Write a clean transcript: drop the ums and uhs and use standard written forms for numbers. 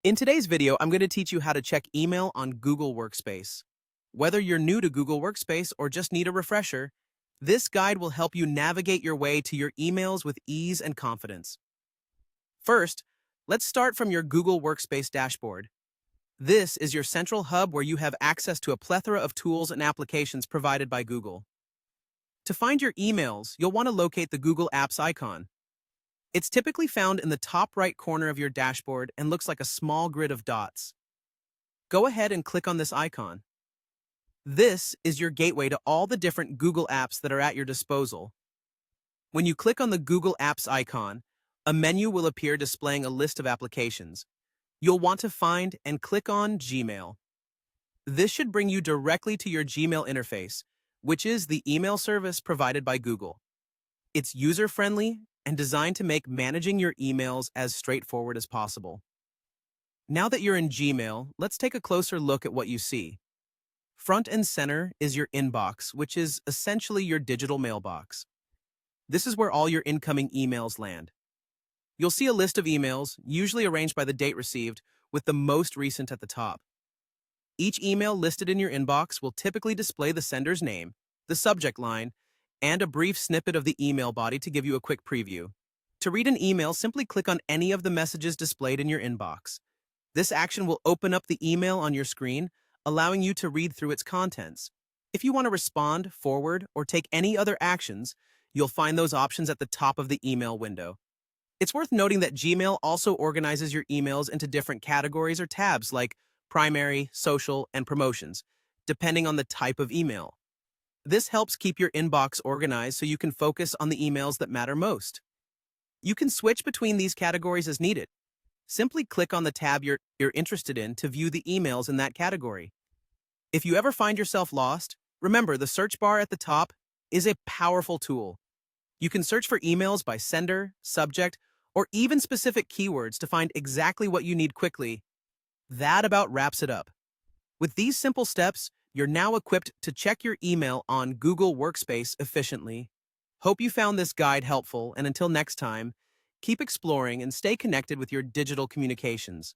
In today's video, I'm going to teach you how to check email on Google Workspace. Whether you're new to Google Workspace or just need a refresher, this guide will help you navigate your way to your emails with ease and confidence. First, let's start from your Google Workspace dashboard. This is your central hub where you have access to a plethora of tools and applications provided by Google. To find your emails, you'll want to locate the Google Apps icon. It's typically found in the top right corner of your dashboard and looks like a small grid of dots. Go ahead and click on this icon. This is your gateway to all the different Google apps that are at your disposal. When you click on the Google Apps icon, a menu will appear displaying a list of applications. You'll want to find and click on Gmail. This should bring you directly to your Gmail interface, which is the email service provided by Google. It's user-friendly and designed to make managing your emails as straightforward as possible. Now that you're in Gmail, let's take a closer look at what you see. Front and center is your inbox, which is essentially your digital mailbox. This is where all your incoming emails land. You'll see a list of emails, usually arranged by the date received, with the most recent at the top. Each email listed in your inbox will typically display the sender's name, the subject line, and a brief snippet of the email body to give you a quick preview. To read an email, simply click on any of the messages displayed in your inbox. This action will open up the email on your screen, allowing you to read through its contents. If you want to respond, forward, or take any other actions, you'll find those options at the top of the email window. It's worth noting that Gmail also organizes your emails into different categories or tabs like primary, social, and promotions, depending on the type of email. This helps keep your inbox organized so you can focus on the emails that matter most. You can switch between these categories as needed. Simply click on the tab you're interested in to view the emails in that category. If you ever find yourself lost, remember the search bar at the top is a powerful tool. You can search for emails by sender, subject, or even specific keywords to find exactly what you need quickly. That about wraps it up. With these simple steps, you're now equipped to check your email on Google Workspace efficiently. Hope you found this guide helpful, and until next time, keep exploring and stay connected with your digital communications.